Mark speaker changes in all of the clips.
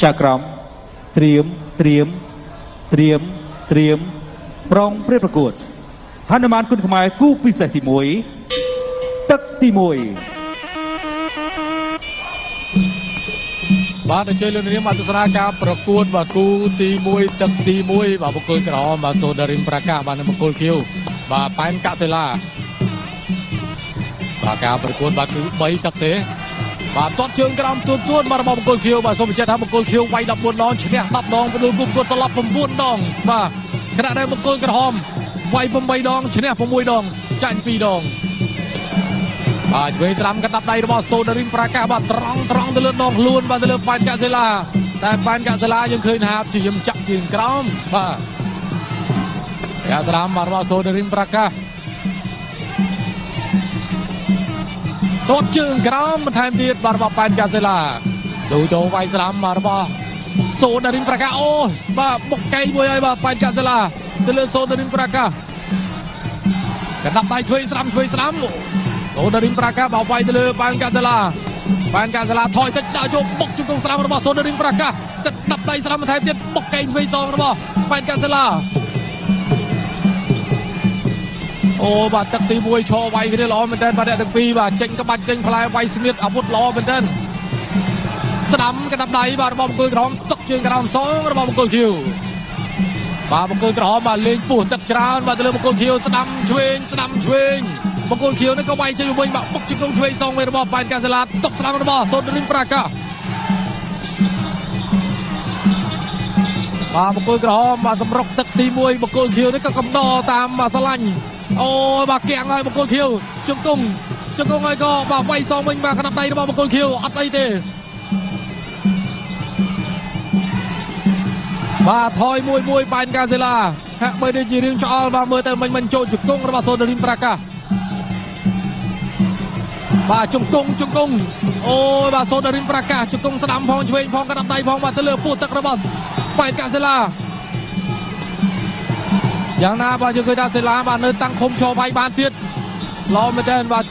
Speaker 1: ចាក្រមត្រៀមប្រងព្រះប្រកួតហនុមានគុណខ្មែរគូពិសេសទី1ទឹកទី1
Speaker 2: បាទអញ្ជើញលោកនាងមកទស្សនាការប្រកួតបាទគូទី1ទឹកទី1បាទបុគ្គលក្រហមបាទសូដារីមប្រាកាសបាទនៅបុគ្គលខៀវបាទប៉ែនកសិឡាបាទការប្រកួតបាទគឺ3ទឹកទេបាទទាត់ជើងក្រោមទួនបាទរបស់បុគ្គលខៀវបាទសូមបញ្ជាក់ថាបុគ្គលខៀវវាយ14ដងឈ្នះ10ដងផ្ដួលគូប្រកួតត្រឡប់9ដងបាទខណៈដែលបុគ្គលក្រហមវាយ8ដងឈ្នះ6ដងចាញ់2ដងបាទឆ្វេងស្ដាំកណ្ដាប់ដៃរបស់សូដារីមប្រាកាសបាទត្រង់ទៅលើដងខ្លួនបាទទៅលើប៉ែនកសិឡាតែប៉ែនកសិឡាយើងឃើញថាព្យាយាមចាក់ជើងក្រោមបាទការស្ដាំបាទរបស់សូដារីមប្រាកាសទាត់ជើងក្រោមបន្ថែមទៀតបាទរបស់ប៉ែនកសិឡាดูចូលវាយស្ដាំបាទរបស់សូដារីមប្រាកាសអូបាទបុកកែងមួយហើយបាទប៉ែនកសិឡាទៅលើសូដារីមប្រាកាសកណ្ដាប់ដៃឆ្វេងស្ដាំសូដារីមប្រាកាសបោកវាយទៅលើប៉ែនកសិឡាថយតិចដាក់យកបុកជង្គង់ស្ដាំរបស់សូដារីមប្រាកាសកណ្ដាប់ដៃស្ដាំបន្ថែមទៀតបុកកែងឆ្វេងសងរបស់ប៉ែនកសិឡាអូបាទទឹកទី1ឈរវាយគ្នាល្អមែនទែនបាទអ្នកទាំងពីរបាទចេញក្បាច់ចេញផ្លែវាយស្នៀតអាវុធល្អមែនទែនស្ដាំកណ្ដាប់ដៃបាទរបស់បុគ្គលក្រហមទុកជើងក្រោមសងរបស់បុគ្គលខៀវបាទបុគ្គលក្រហមបាទលេងពោះទឹកច្រើនបាទទៅលើបុគ្គលខៀវស្ដាំឆ្វេងបុគ្គលខៀវនេះក៏វាយចេញវិញបាទបុកជង្គង់ឆ្វេងសងវិញរបស់ប៉ែនកសិឡាទុកស្ដាំរបស់សូដារីមប្រាកាសបាទបុគ្គលក្រហមបាទសម្រុកទឹកទី1បុគ្គលខៀវនេះក៏កំដរតាមបាទស្រឡាញ់អូបាទគៀងហើយបុគ្គលខៀវជង្គង់ហើយក៏បាទវាយសងវិញបាទកណ្ដាប់ដៃរបស់បុគ្គលខៀវអត់អីទេបាទថយមួយប៉ែនកសិឡាហាក់បីដូចជារឿងឆ្អល់បាទមើលទៅមិនចូលជង្គង់របស់សូដារីមប្រាកាសបាទជង្គង់អូបាទសូដារីមប្រាកាសជង្គង់ស្ដាំផងឆ្វេងផងកណ្ដាប់ដៃផងបាទទៅលើពោះទឹករបស់ប៉ែនកសិឡាយ៉ាងណាបាទយើងឃើញថាសិឡាបាទនៅតាំងឃុំឈរវាយបានទៀតល្អមែនទែនបាទ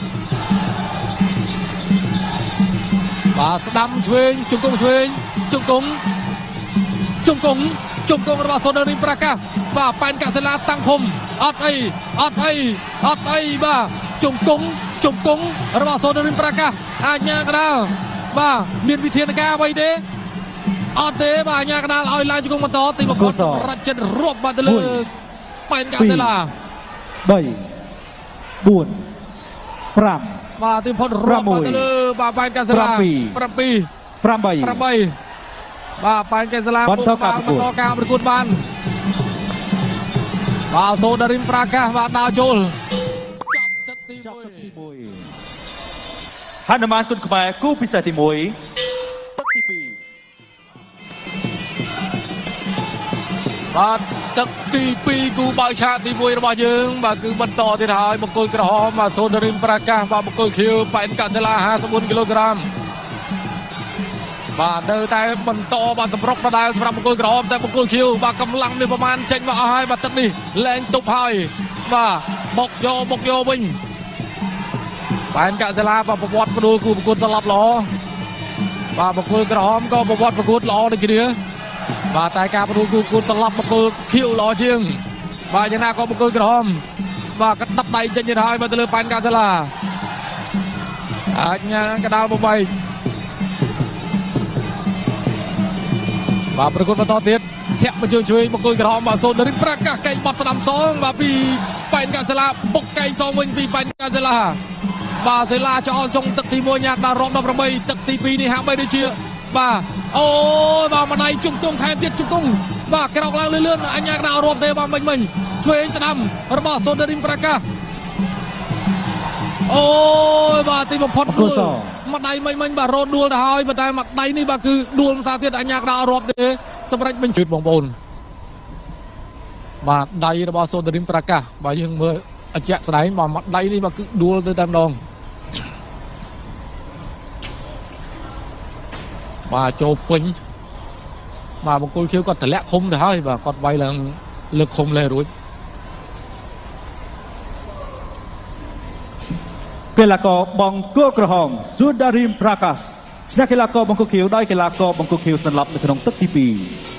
Speaker 2: ស្ដាំឆ្វេងជង្គង់ឆ្វេងជង្គង់របស់សូដារីមប្រាកាសបាទប៉ែនកសិឡាតាំងឃុំអត់អីបាទជង្គង់របស់សូដារីមប្រាកាសអាញាកដាលបាទមានវិធានការអ្វីទេអត់ទេបាទអាញាកដាលឲ្យឡើងជង្គង់បន្តទីបំផុតរត់ចិត្តរប់បាទទៅលើប៉ែនកសិឡា
Speaker 1: 3 4 5
Speaker 2: បាទទីបំផុតរត់បាទទៅលើបាទប៉ែនកសិឡា7 8បាទប៉ែនកសិឡាបន្តការប្រកួតបានបាទសូដារីមប្រាកាសបាទដើរចូលចប់ទឹកទី1
Speaker 1: ហនុមានគុណខ្មែរគូពិសេសទី1ទឹកទី2
Speaker 2: បាទទឹកទី2គូបើកឆាកទី1របស់យើងបាទគឺបន្តទៀតហើយបុគ្គលក្រហមបាទសូដារីមប្រាកាសបាទបុគ្គលខៀវប៉ែនកសិឡា54គីឡូក្រាមបាទនៅតែបន្តបាទសម្រុកដដែលសម្រាប់បុគ្គលក្រហមតែបុគ្គលខៀវបាទកម្លាំងមានប្រមាណចេញមកអស់ហើយបាទទឹកនេះលែងទប់ហើយបាទបុកយកវិញប៉ែនកសិឡាបាទប្រវត្តិផ្ដួលគូប្រកួតស្លាប់ល្អបាទបុគ្គលក្រហមក៏ប្រវត្តិប្រកួតល្អដូចគ្នាបាទតែការផ្ដួលគូប្រកួតស្លាប់បុគ្គលខៀវល្អជាងបាទយ៉ាងណាក៏បុគ្គលក្រហមបាទកណ្ដាប់ដៃចេញទៅហើយបាទទៅលើប៉ែនកសិឡាអាចញ៉ាកដាលបបែកបាទប្រកួតបន្តទៀតធាក់មកជួយបុគ្គលក្រហមបាទសូដារីមប្រាកាសកែងបត់ស្ដាំសងបាទពីប៉ែនកសិឡាបុកកែងសងវិញពីប៉ែនកសិឡាបាទសិឡាចោលចុងទឹកទី1ញ៉ាកដល់រំ18ទឹកទី2នេះហាក់បីដូចជាបាទអូបាទម្ដាយជង្គង់ថែមទៀតជង្គង់បាទក្រោកឡើងលឿនអញ្ញាកដល់រាប់ទេបាទមិញឆ្វេងស្ដាំរបស់សូដារីមប្រាកាសអូបាទទីបំផុតដួលម្ដាយមិញបាទរត់ដួលទៅហើយប៉ុន្តែម្ដាយនេះបាទគឺដួលម្សាទៀតអញ្ញាកដល់រាប់ទេសម្រាប់បញ្ជូតបងប្អូនបាទដៃរបស់សូដារីមប្រាកាសបាទយើងមើលអជាក់ស្ដែងបាទម្ដាយនេះបាទគឺដួលទៅតែម្ដងបាទចូលពេញបាទបុគ្គលខៀវគាត់តម្លាក់ឃុំទៅហើយបាទគាត់វាយឡើងលើកឃុំលេរួច
Speaker 1: កីឡាករបង្គោលក្រហមសូដារីមប្រាកាស ឈ្នះកីឡាករបង្គោលខៀវដោយកីឡាករបង្គោលខៀវសន្លប់នៅក្នុងទឹកទី2